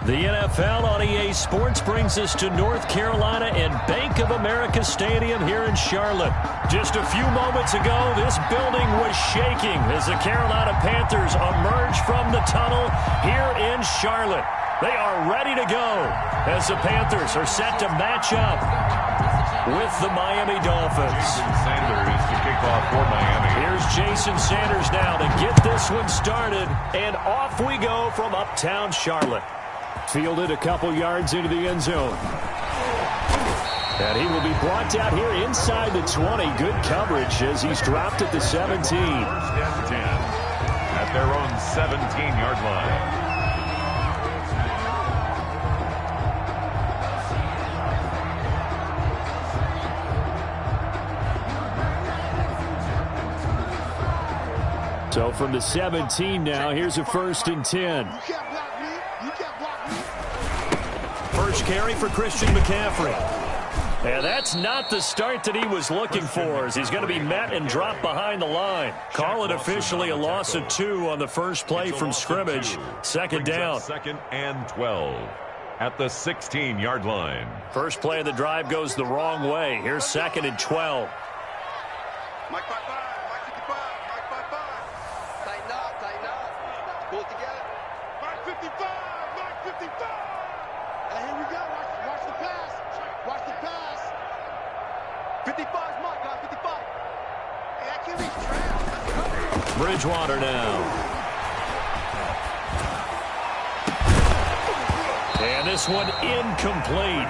The NFL on EA Sports brings us to North Carolina and Bank of America Stadium here in Charlotte. Just a few moments ago, this building was shaking as the Carolina Panthers emerge from the tunnel here in Charlotte. They are ready to go as the Panthers are set to match up with the Miami Dolphins. Jason Sanders to kick off for Miami. Here's Jason Sanders now to get this one started, and off we go from uptown Charlotte. Fielded a couple yards into the end zone. And he will be brought down here inside the 20. Good coverage as he's dropped at the 17. First and 10 at their own 17-yard line. So from the 17 now, here's a 1st and 10. First carry for Christian McCaffrey. And that's not the start that he was looking for, as he's going to be met and dropped behind the line. Call it officially a loss of 2 on the first play from scrimmage. Second down. 2nd and 12 at the 16-yard line. First play of the drive goes the wrong way. Here's 2nd and 12. Mike 5-5, Mike 55, Mike 5-5. Tighten up. Pull it together. Mike 55, Mike 55. And here we go. Watch the pass. Watch the pass. 55 is Mike, guys. 55. Hey, that can't be trapped. Bridgewater now. And this one incomplete.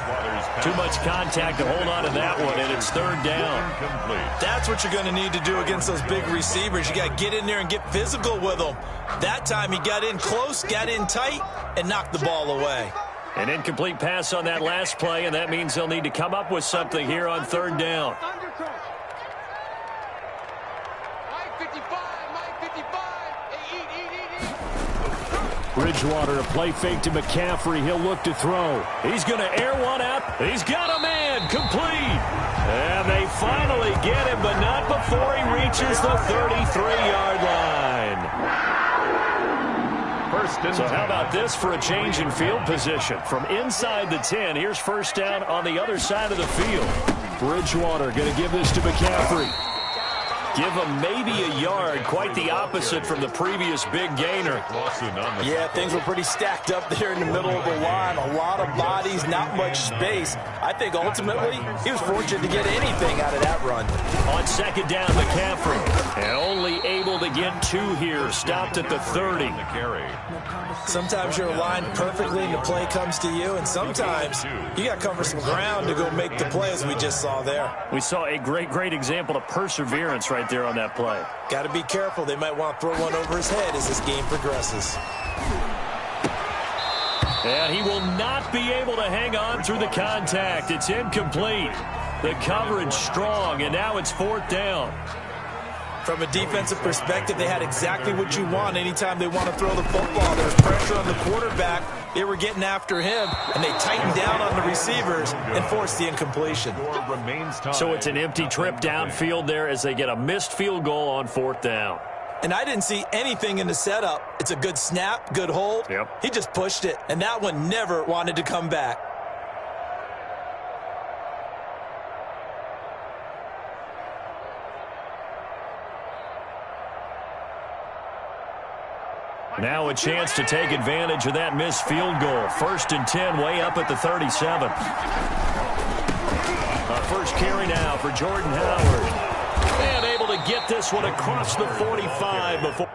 Too much contact to hold on to that one, and it's 3rd down. That's what you're going to need to do against those big receivers. You got to get in there and get physical with them. That time he got in close, got in tight, and knocked the ball away. An incomplete pass on that last play, and that means they'll need to come up with something here on 3rd down. Bridgewater, a play fake to McCaffrey. He'll look to throw. He's going to air one out. He's got a man. Complete. And they finally get him, but not before he reaches the 33-yard line. So how about this for a change in field position? From inside the 10, here's 1st down on the other side of the field. Bridgewater going to give this to McCaffrey. Give him maybe a yard, quite the opposite from the previous big gainer. Yeah, things were pretty stacked up there in the middle of the line. A lot of bodies, not much space. I think ultimately he was fortunate to get anything out of that run. On 2nd down, McCaffrey. And only able to get 2 here. Stopped at the 30. Sometimes you're aligned perfectly and the play comes to you, and sometimes you got to cover some ground to go make the play, as we just saw there. We saw a great example of perseverance right there on that play. Got to be careful. They might want to throw one over his head as this game progresses. And he will not be able to hang on through the contact. It's incomplete. The coverage strong, and now it's 4th down. From a defensive perspective, they had exactly what you want anytime they want to throw the football. There's pressure on the quarterback. They were getting after him, and they tightened down on the receivers and forced the incompletion. So it's an empty trip downfield there as they get a missed field goal on 4th down. And I didn't see anything in the setup. It's a good snap, good hold. Yep. He just pushed it, and that one never wanted to come back. Now a chance to take advantage of that missed field goal. 1st and 10, way up at the 37. First carry now for Jordan Howard. And able to get this one across the 45 before.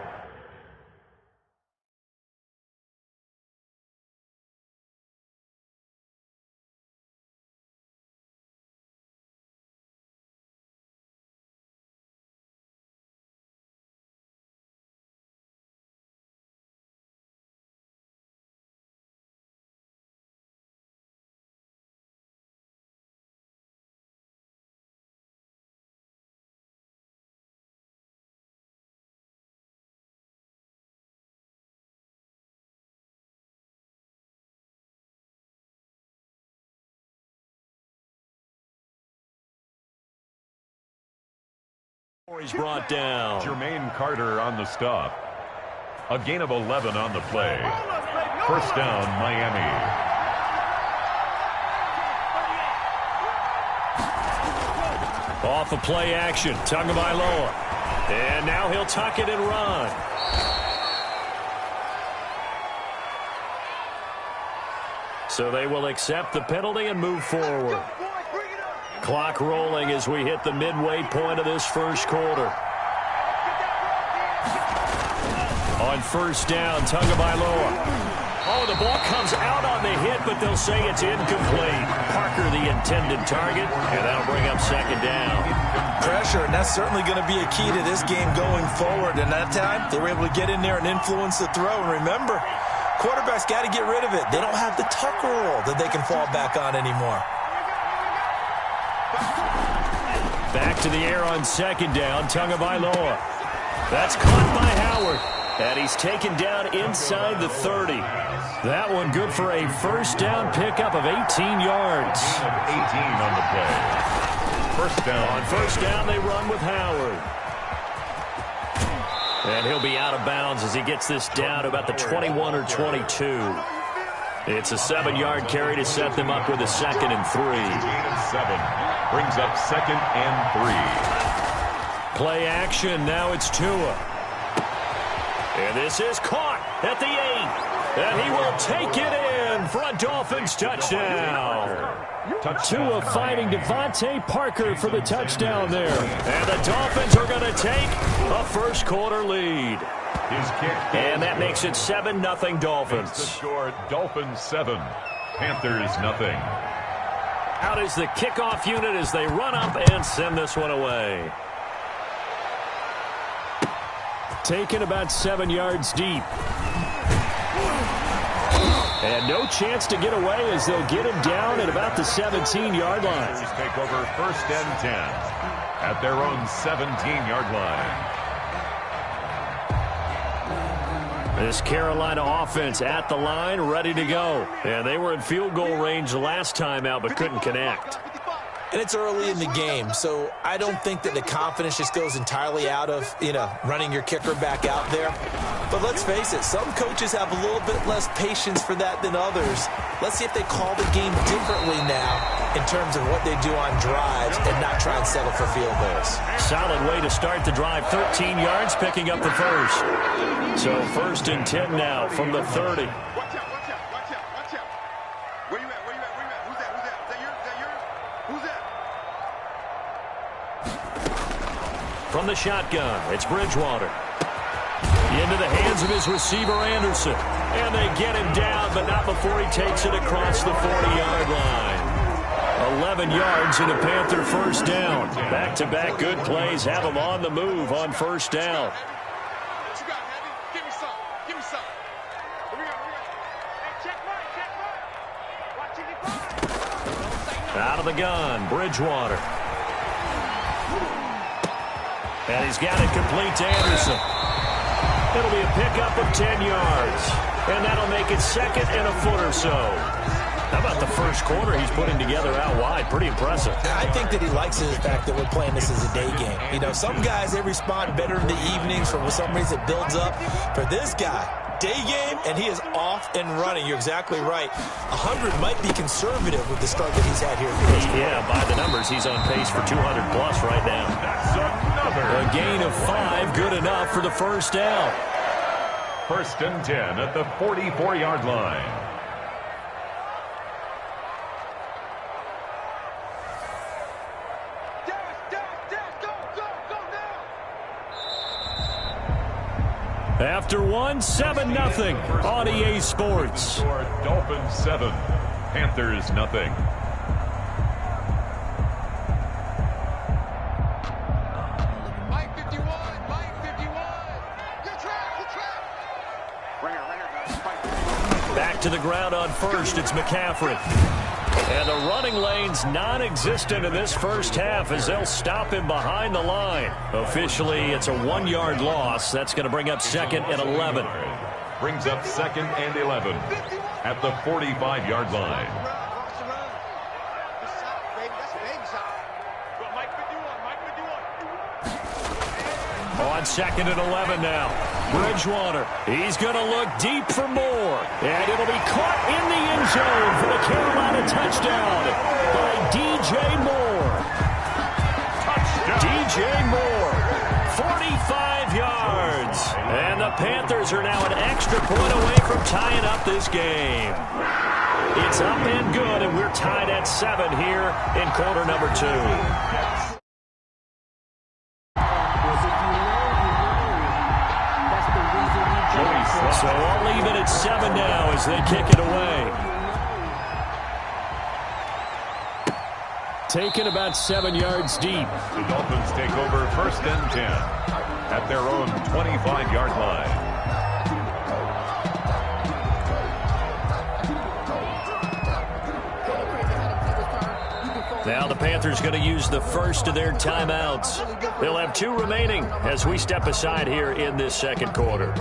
He's brought down. Jermaine Carter on the stop. A gain of 11 on the play. First down, Miami. Off of play action, Tagovailoa. And now he'll tuck it and run. So they will accept the penalty and move forward. Clock rolling as we hit the midway point of this first quarter. On first down, Tagovailoa. Oh, the ball comes out on the hit, but they'll say it's incomplete. Parker, the intended target, and that'll bring up second down. Pressure, and that's certainly going to be a key to this game going forward. And that time, they were able to get in there and influence the throw. And remember, quarterbacks got to get rid of it. They don't have the tuck rule that they can fall back on anymore. Back to the air on second down, Tagovailoa. That's caught by Howard. And he's taken down inside the 30. That one good for a first down pickup of 18 yards. 18 on the play. First down. On first down, they run with Howard. And he'll be out of bounds as he gets this down to about the 21 or 22. It's a 7-yard carry to set them up with a 2nd and 3. 7 brings up 2nd and 3. Play action. Now it's Tua. And this is caught at the 8. And he will take it in for a Dolphins touchdown. Tua fighting Devontae Parker for the touchdown there. And the Dolphins are going to take a first quarter lead. And that makes it 7-0 Dolphins. The score, Dolphins 7, Panthers nothing. Out is the kickoff unit as they run up and send this one away. Taken about 7 yards deep. And no chance to get away as they'll get him down at about the 17-yard line. Take over first and 10 at their own 17-yard line. This Carolina offense at the line, ready to go. And they were in field goal range last time out, but couldn't connect. And it's early in the game, so I don't think that the confidence just goes entirely out of, running your kicker back out there. But let's face it, some coaches have a little bit less patience for that than others. Let's see if they call the game differently now in terms of what they do on drives and not try and settle for field goals. Solid way to start the drive, 13 yards, picking up the first. So first and 10 now from the 30. Watch out. Where you at? Who's that? Is that yours? Who's that? From the shotgun, it's Bridgewater. Into the hands of his receiver, Anderson. And they get him down, but not before he takes it across the 40-yard line. 11 yards and a Panther first down. Back-to-back good plays have him on the move on first down. What you got, Heavy? Give me some. Here we go. Hey, check right. Watch it. Out of the gun, Bridgewater. And he's got it complete to Anderson. It'll be a pickup of 10 yards. And that'll make it 2nd and a foot or so. How about the first quarter he's putting together out wide? Pretty impressive. I think that he likes the fact that we're playing this as a day game. Some guys, they respond better in the evenings. For some reason, it builds up. For this guy, day game, and he is off and running. You're exactly right. 100 might be conservative with the start that he's had here. Yeah, by the numbers, he's on pace for 200-plus right now. That's another. A gain of 5, good enough for the first down. First and 10 at the 44-yard line. After one, 7-0 on EA Sports. Dolphins 7, Panthers nothing. Mike 51. Good trap. Back to the ground on first, it's McCaffrey. And the running lane's non-existent in this first half as they'll stop him behind the line. Officially, it's a 1-yard loss. That's going to bring up 2nd and 11. Brings up 2nd and 11 at the 45-yard line. On 2nd and 11 now. Bridgewater, he's going to look deep for more. And it'll be caught in the end zone for the Carolina touchdown by DJ Moore. Touchdown. DJ Moore, 45 yards. And the Panthers are now an extra point away from tying up this game. It's up and good, and we're tied at 7 here in quarter number 2. So I'll leave it at 7 now as they kick it away. Taken about 7 yards deep. The Dolphins take over 1st and 10 at their own 25-yard line. Now the Panthers going to use the first of their timeouts. They'll have 2 remaining as we step aside here in this second quarter.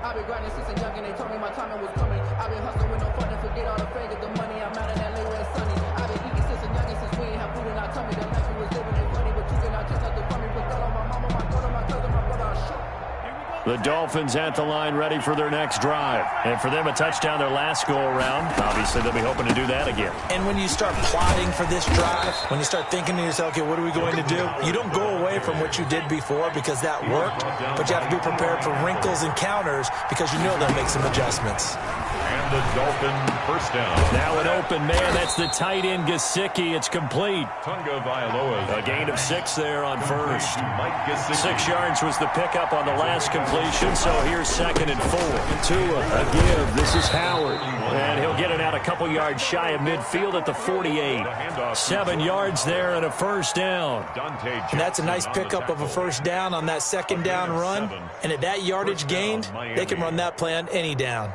I've been grinding since a young and they told me my timing was coming. I've been hustling with no fun and forget all the fame of the money. I'm out in LA where it's sunny. I've been eating since a young and since we ain't have food in our tummy. The life we was living ain't funny, but you cannot take nothing from me. Put that on my mama, my daughter, my cousin, my brother, I'll shoot. The Dolphins at the line ready for their next drive. And for them, a touchdown their last go-around. Obviously, they'll be hoping to do that again. And when you start plotting for this drive, when you start thinking to yourself, okay, what are we going to do? You don't go away from what you did before because that worked, but you have to be prepared for wrinkles and counters because you know they'll make some adjustments. And the Dolphin first down. Now an open man. That's the tight end, Gesicki. It's complete. Tunga Vailoa. A gain of 6 there on first. Mike Gesicki. 6 yards was the pickup on the last completion, so here's 2nd and 4. Tua, a give. This is Howard. And he'll get it out a couple yards shy of midfield at the 48. 7 yards there and a first down. And that's a nice pickup of a first down on that 2nd down run. And at that yardage gained, they can run that play on any down.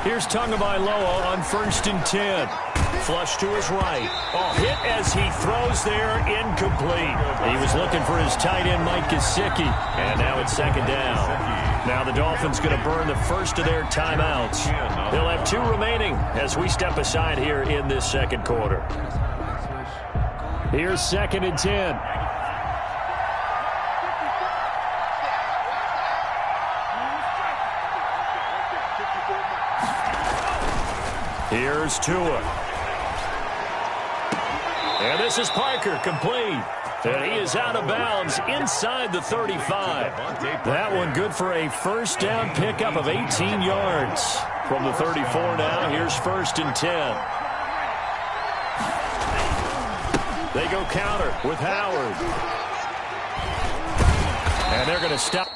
Here's Tagovailoa on 1st and 10. Flush to his right. Oh, hit as he throws there, incomplete. He was looking for his tight end, Mike Gesicki. And now it's 2nd down. Now the Dolphins going to burn the first of their timeouts. They'll have 2 remaining as we step aside here in this second quarter. Here's 2nd and 10. Here's Tua. And this is Parker, complete. And he is out of bounds inside the 35. That one good for a first down pickup of 18 yards. From the 34 now, here's 1st and 10. They go counter with Howard. And they're going to stop.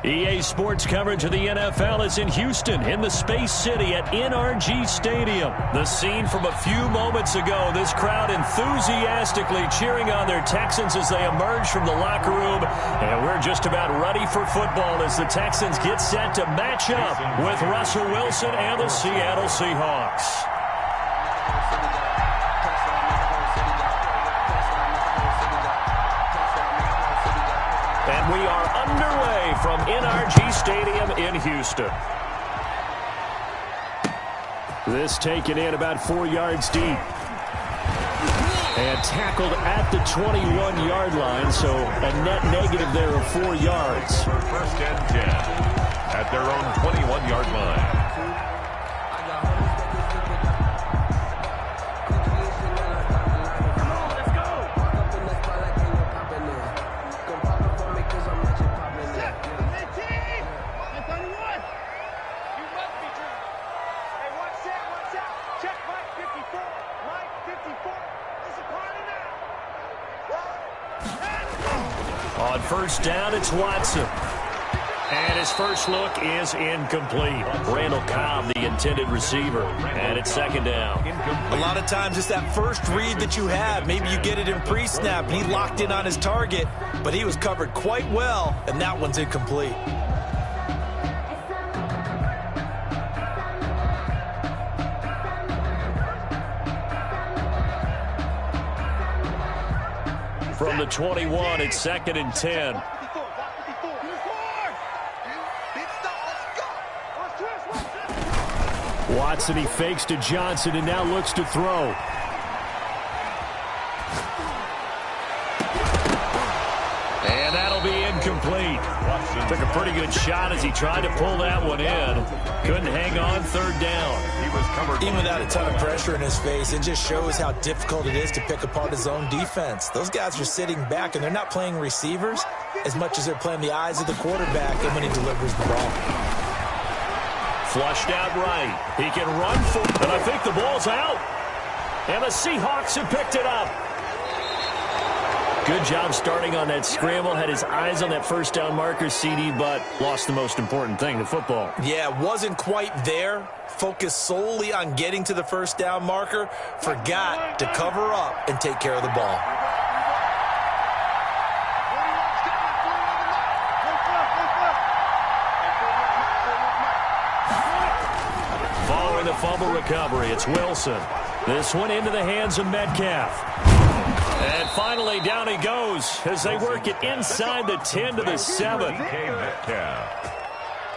EA Sports coverage of the NFL is in Houston, in the Space City at NRG Stadium. The scene from a few moments ago, this crowd enthusiastically cheering on their Texans as they emerge from the locker room. And we're just about ready for football as the Texans get set to match up with Russell Wilson and the Seattle Seahawks. And we are underway from NRG Stadium in Houston. This taken in about 4 yards deep. And tackled at the 21-yard line, so a net negative there of 4 yards. First and 10 at their own 21-yard line. On first down, it's Watson. And his first look is incomplete. Randall Cobb, the intended receiver. And it's second down. A lot of times it's that first read that you have. Maybe you get it in pre-snap. He locked in on his target, but he was covered quite well, and that one's incomplete. From the 21, it's second and 10. Watson, he fakes to Johnson and now looks to throw. And that'll be incomplete. Took a pretty good shot as he tried to pull that one in. Couldn't hang on, third down. He was covered. Even without a ton of pressure in his face, it just shows how difficult it is to pick apart his own defense. Those guys are sitting back, and they're not playing receivers as much as they're playing the eyes of the quarterback and when he delivers the ball. Flushed out right. He can run for it, and I think the ball's out. And the Seahawks have picked it up. Good job starting on that scramble. Had his eyes on that first down marker, CD, but lost the most important thing, the football. Yeah, wasn't quite there. Focused solely on getting to the first down marker. Forgot to cover up and take care of the ball. Following the fumble recovery, it's Wilson. This one into the hands of Metcalf. And finally, down he goes as they work it inside the 10 to the 7.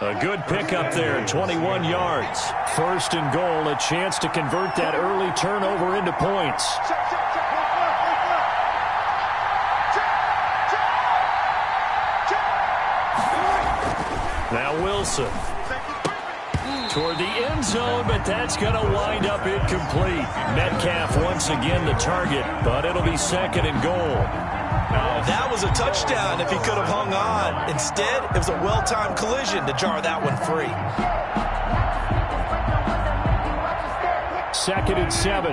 A good pickup there, 21 yards. First and goal, a chance to convert that early turnover into points. Now Wilson. Toward the end zone, but that's going to wind up incomplete. Metcalf once again the target, but it'll be second and goal. That was a touchdown if he could have hung on. Instead, it was a well-timed collision to jar that one free. Second and 7.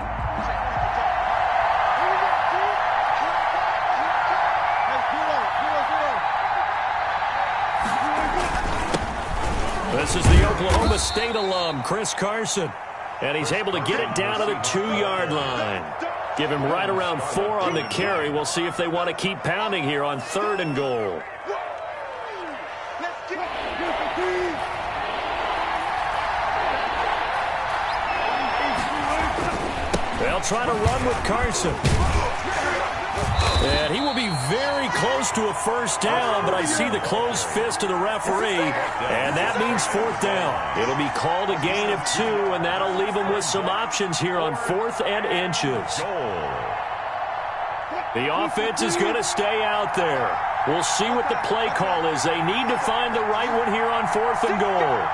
This is the Oklahoma State alum, Chris Carson. And he's able to get it down to the 2-yard line. Give him right around 4 on the carry. We'll see if they want to keep pounding here on third and goal. They'll try to run with Carson. And he will be very close to a first down, but I see the closed fist of the referee, and that means fourth down. It'll be called a gain of 2, and that'll leave him with some options here on 4th and inches. The offense is going to stay out there. We'll see what the play call is. They need to find the right one here on 4th and goal.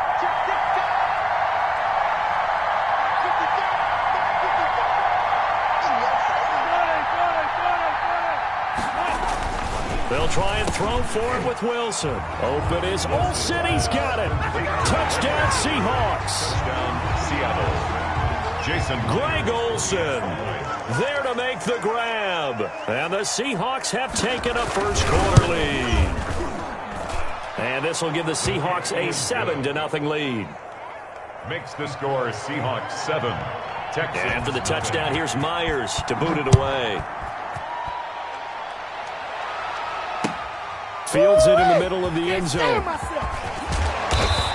They'll try and throw for it with Wilson. Open is Olsen. He's got it. Touchdown, Seahawks. Touchdown, Seattle. Jason Greg Olsen there to make the grab. And the Seahawks have taken a first quarter lead. And this will give the Seahawks a 7-0 lead. Makes the score Seahawks 7. Texans. After the touchdown, here's Myers to boot it away. Fields it in the middle of the end zone.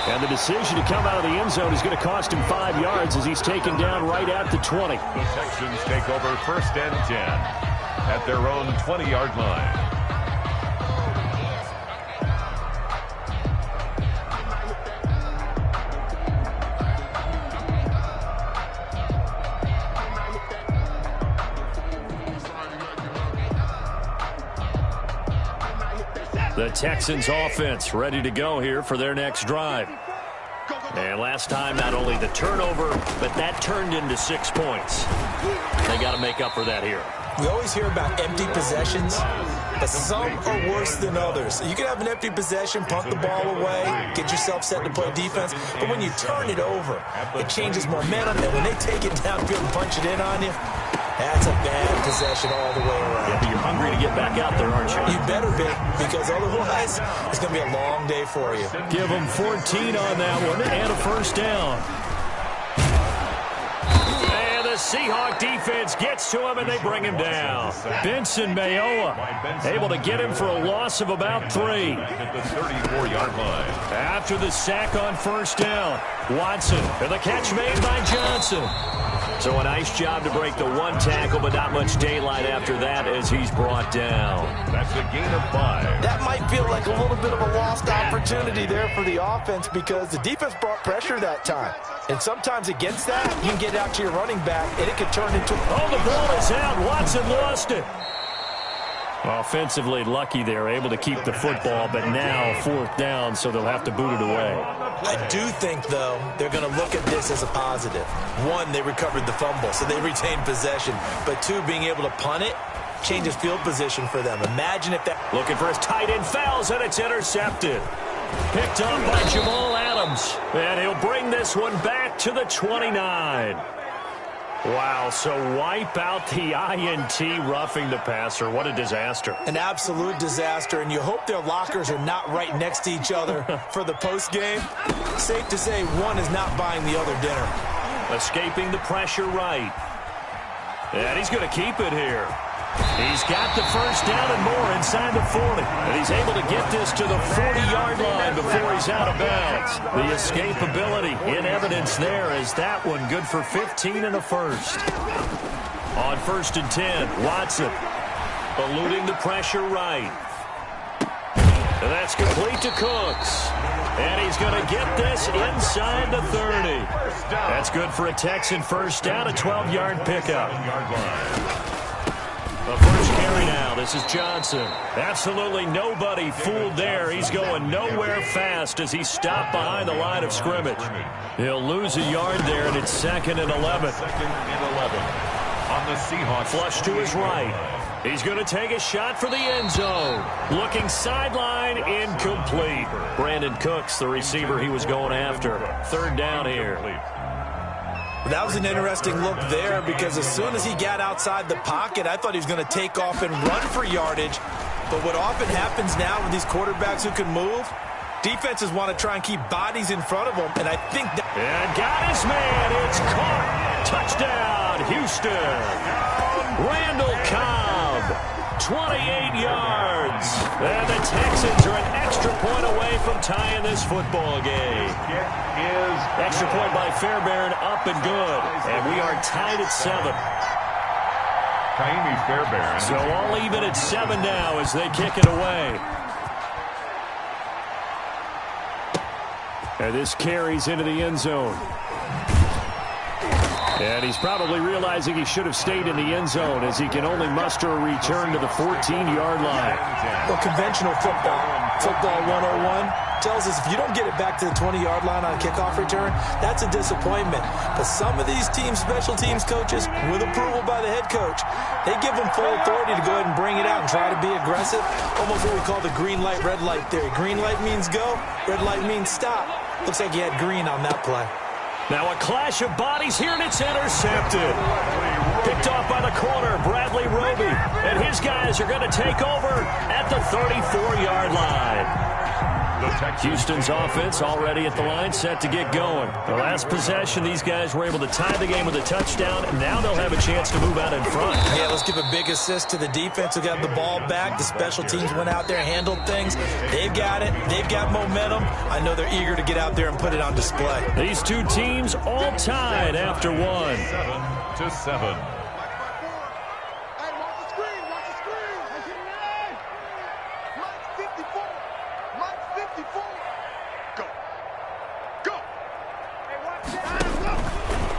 And the decision to come out of the end zone is going to cost him 5 yards as he's taken down right at the 20. The Texans take over 1st and 10 at their own 20-yard line. The Texans offense ready to go here for their next drive. And last time, not only the turnover, but that turned into 6 points. They got to make up for that here. We always hear about empty possessions, but some are worse than others. You can have an empty possession, punt the ball away, get yourself set to play defense, but when you turn it over, it changes momentum, and when they take it downfield and punch it in on you, that's a bad possession all the way around. Yeah, but you're hungry to get back out there, aren't you? You better be, because otherwise, it's going to be a long day for you. Give them 14 on that one and a 1st down. And the Seahawk defense gets to him, and they bring him down. Benson Mayowa able to get him for a loss of about 3. At the 34-yard line. After the sack on 1st down, Watson, and the catch made by Johnson. So a nice job to break the 1 tackle, but not much daylight after that as he's brought down. That's a gain of 5. That might feel like a little bit of a lost opportunity there for the offense because the defense brought pressure that time. And sometimes against that, you can get out to your running back, and it could turn into... Oh, the ball is out. Watson lost it. Offensively lucky they're able to keep the football, but now 4th down, so they'll have to boot it away. I do think, though, they're going to look at this as a positive. 1, they recovered the fumble, so they retained possession. But 2, being able to punt it changes field position for them. Imagine if that... Looking for his tight end, fouls, and it's intercepted. Picked up by Jamal Adams, and he'll bring this one back to the 29. Wow, so wipe out the INT roughing the passer. What a disaster. An absolute disaster, and you hope their lockers are not right next to each other for the postgame. Safe to say one is not buying the other dinner. Escaping the pressure right. And he's going to keep it here. He's got the 1st down and more inside the 40. And he's able to get this to the 40-yard line before he's out of bounds. The escapability in evidence there as that one good for 15 and a 1st. On 1st and 10, Watson eluding the pressure right. And that's complete to Cooks. And he's going to get this inside the 30. That's good for a Texan 1st down, a 12-yard pickup. The first carry now. This is Johnson. Absolutely nobody fooled there. He's going nowhere fast as he's stopped behind the line of scrimmage. He'll lose a yard there, and it's 2nd and 11. 2nd and 11 on the Seahawks. Flush to his right. He's going to take a shot for the end zone. Looking sideline, incomplete. Brandon Cooks, the receiver he was going after. 3rd down here. That was an interesting look there because as soon as he got outside the pocket, I thought he was going to take off and run for yardage. But what often happens now with these quarterbacks who can move, defenses want to try and keep bodies in front of them, and I think that... And got his man. It's caught. Touchdown, Houston. Randall Cobb, 28 yards. And the Texans are an extra point away from tying this football game. Extra point by Fairbairn, up and good. And we are tied at 7. Kaimi Fairbairn. So all even at 7 now as they kick it away. And this carries into the end zone. And he's probably realizing he should have stayed in the end zone as he can only muster a return to the 14-yard line. Well, conventional football 101, tells us if you don't get it back to the 20-yard line on a kickoff return, that's a disappointment. But some of these teams, special teams coaches, with approval by the head coach, they give them full authority to go ahead and bring it out and try to be aggressive. Almost what we call the green light, red light theory. Green light means go, red light means stop. Looks like he had green on that play. Now a clash of bodies here, and it's intercepted. Picked off by the corner, Bradley Roby. And his guys are going to take over at the 34-yard line. Houston's offense already at the line, set to get going. The last possession, these guys were able to tie the game with a touchdown, and now they'll have a chance to move out in front. Yeah, let's give a big assist to the defense who got the ball back. The special teams went out there, handled things. They've got it. They've got momentum. I know they're eager to get out there and put it on display. These two teams all tied after one. 7-7.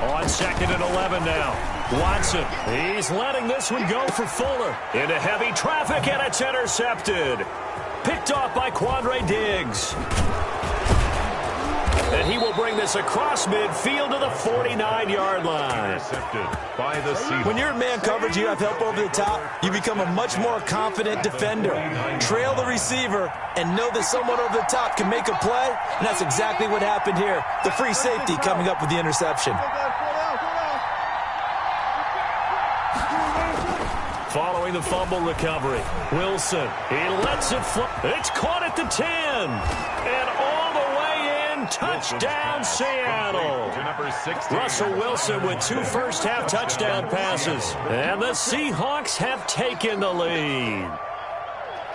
On 2nd and 11 now. Watson, he's letting this one go for Fuller. Into heavy traffic, and it's intercepted. Picked off by Quandre Diggs. And he will bring this across midfield to the 49-yard line. Intercepted by the Seahawks. When you're in man coverage, you have help over the top, you become a much more confident defender. Trail the receiver and know that someone over the top can make a play, and that's exactly what happened here. The free safety coming up with the interception. Following the fumble recovery, Wilson, he lets it fly. It's caught at the 10. And all the way in, touchdown Seattle. Russell Wilson with 2 first-half touchdown passes. And the Seahawks have taken the lead.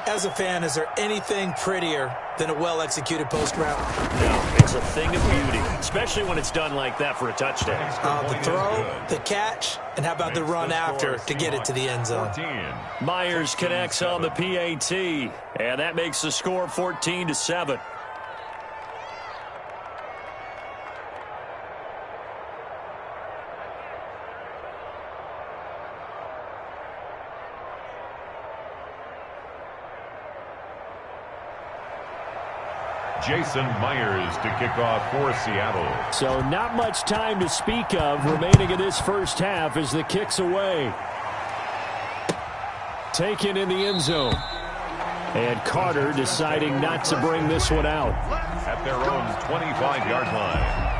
As a fan, is there anything prettier than a well-executed post route? No, it's a thing of beauty, especially when it's done like that for a touchdown. The throw, the catch, and how about the run after to get it to the end zone? Myers connects on the PAT, and that makes the score 14-7. Jason Myers to kick off for Seattle. So not much time to speak of remaining in this first half as the kick's away. Taken in the end zone. And Carter deciding not to bring this one out. At their own 25-yard line.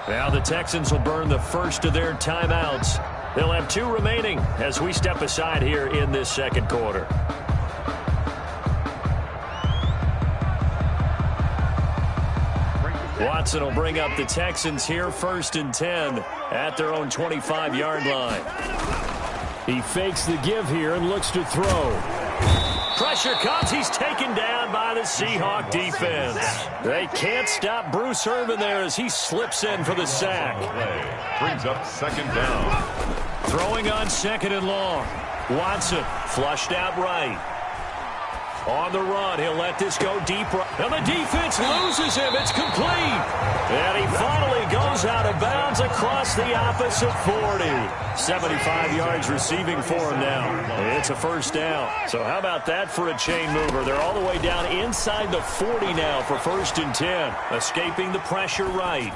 Now the Texans will burn the first of their timeouts. They'll have 2 remaining as we step aside here in this second quarter. Watson will bring up the Texans here 1st and 10 at their own 25-yard line. He fakes the give here and looks to throw. Pressure comes. He's taken down by the Seahawk defense. They can't stop Bruce Irvin there as he slips in for the sack. Brings up 2nd down. Throwing on 2nd and long. Watson flushed out right. On the run, he'll let this go deep. And the defense loses him. It's complete. And he finally goes out of bounds across the opposite 40. 75 yards receiving for him now. It's a first down. So how about that for a chain mover? They're all the way down inside the 40 now for 1st and 10. Escaping the pressure right.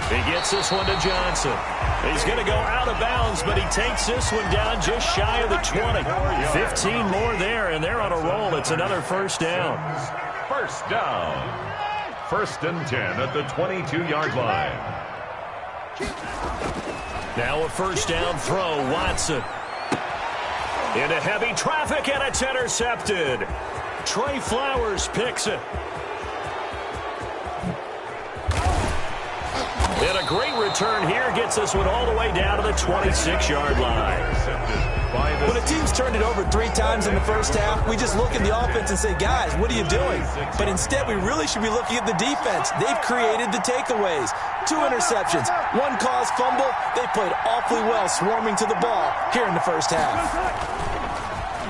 He gets this one to Johnson. He's going to go out of bounds, but he takes this one down just shy of the 20. 15 more there, and they're on a roll. It's another first down. First down. 1st and 10 at the 22-yard line. Now a first down throw. Watson. Into heavy traffic, and it's intercepted. Trey Flowers picks it. And a great return here gets this one all the way down to the 26-yard line. When a team's turned it over 3 times in the first half, we just look at the offense and say, guys, what are you doing? But instead, we really should be looking at the defense. They've created the takeaways. 2 interceptions, 1 caused fumble. They played awfully well swarming to the ball here in the first half.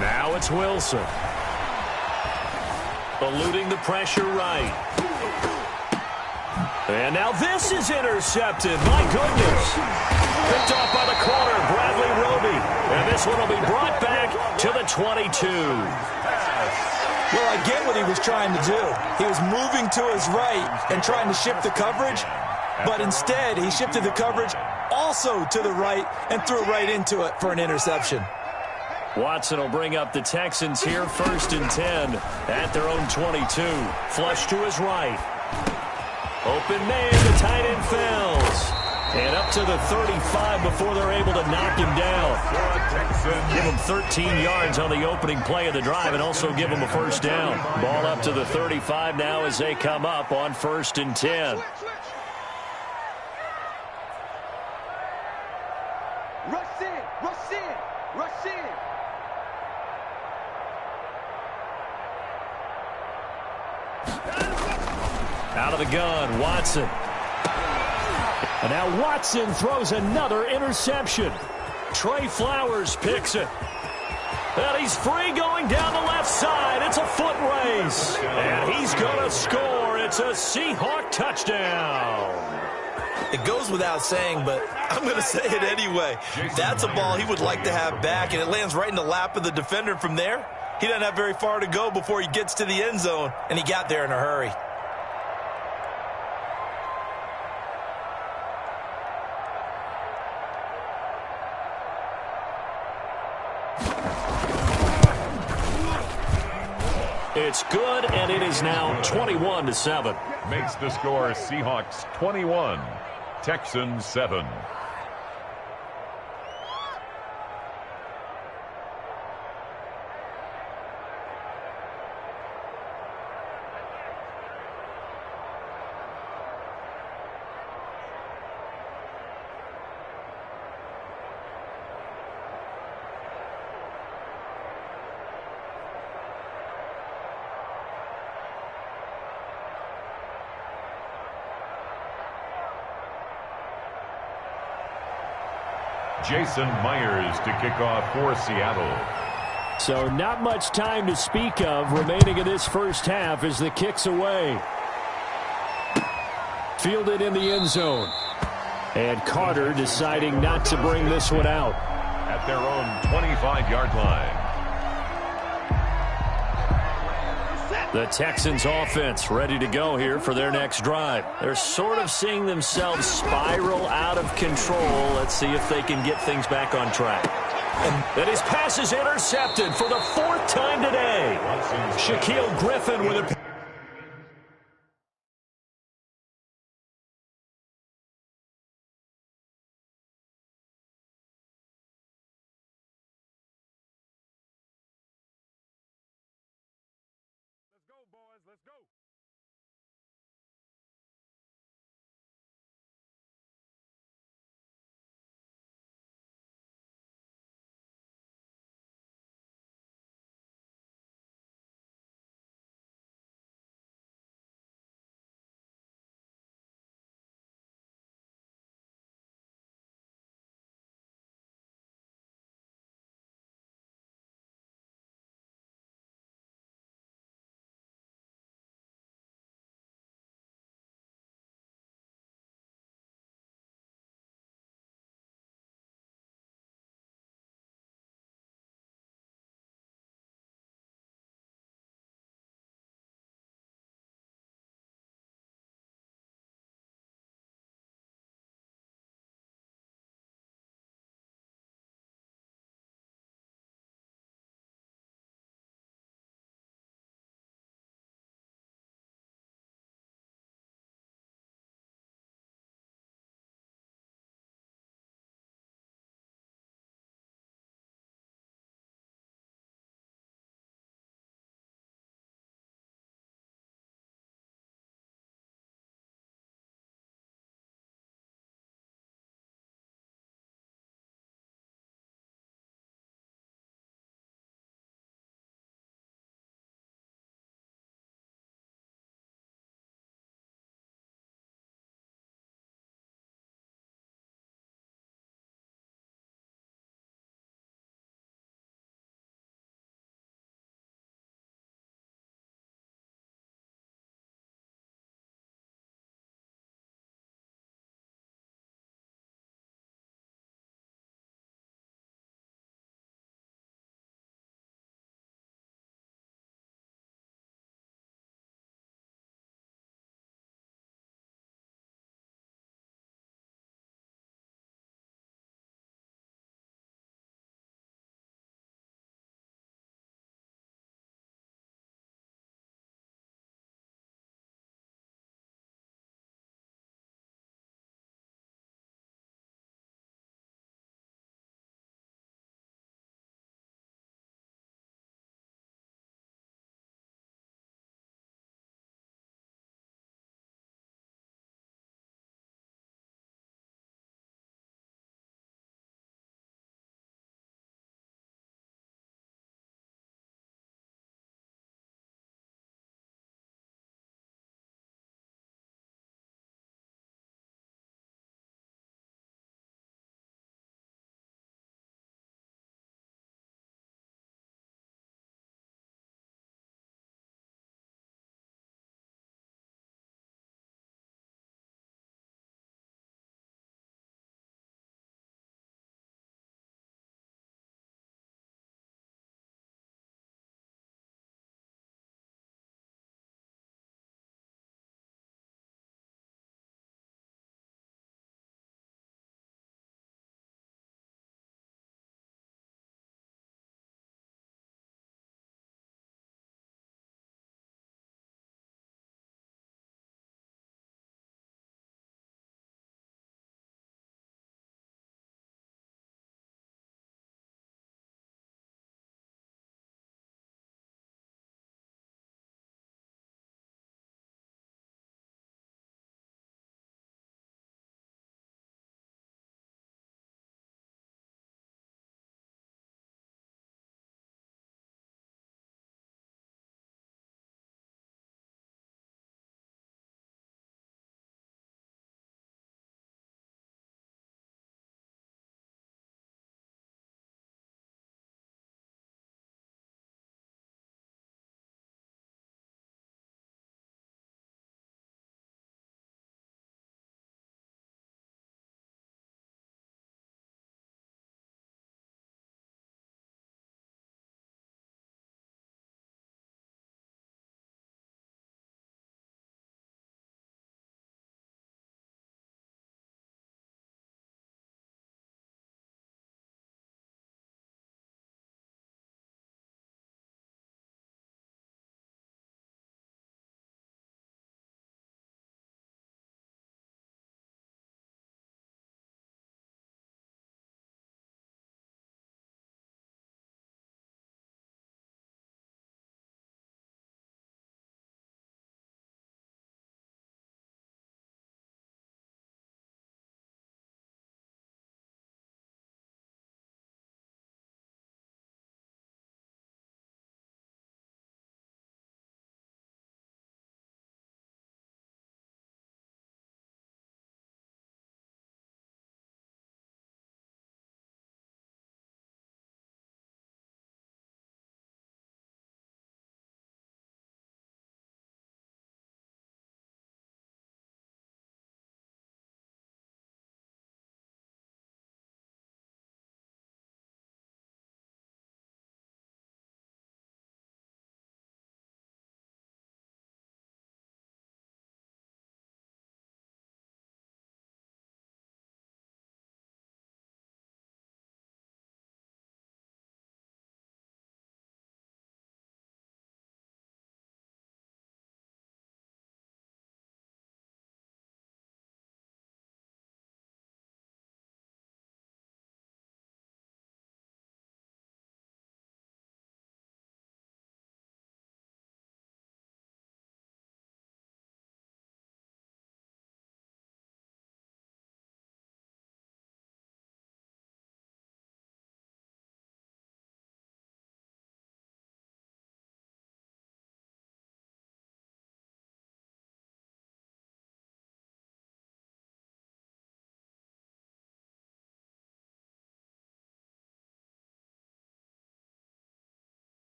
Now it's Wilson. Eluding the pressure right. And now this is intercepted. My goodness. Picked off by the corner, Bradley Roby. And this one will be brought back to the 22. Well, I get what he was trying to do. He was moving to his right and trying to shift the coverage, but instead he shifted the coverage also to the right and threw right into it for an interception. Watson will bring up the Texans here, 1st and 10 at their own 22. Flush to his right. Open man, the tight end fails. And up to the 35 before they're able to knock him down. Give him 13 yards on the opening play of the drive and also give him a first down. Ball up to the 35 now as they come up on 1st and 10. Rush in, rush in, rush in. Out of the gun, Watson. And now Watson throws another interception. Trey Flowers picks it. And he's free going down the left side. It's a foot race. And he's going to score. It's a Seahawk touchdown. It goes without saying, but I'm going to say it anyway. That's a ball he would like to have back, and it lands right in the lap of the defender from there. He doesn't have very far to go before he gets to the end zone, and he got there in a hurry. It's good, and it is now 21-7. Makes the score Seahawks 21, Texans 7. Jason Myers to kick off for Seattle. So not much time to speak of remaining in this first half as the kick's away. Fielded in the end zone. And Carter deciding not to bring this one out. At their own 25-yard line. The Texans offense ready to go here for their next drive. They're sort of seeing themselves spiral out of control. Let's see if they can get things back on track. And his pass is intercepted for the 4th time today. Shaquille Griffin with a... Let's go, boys. Let's go.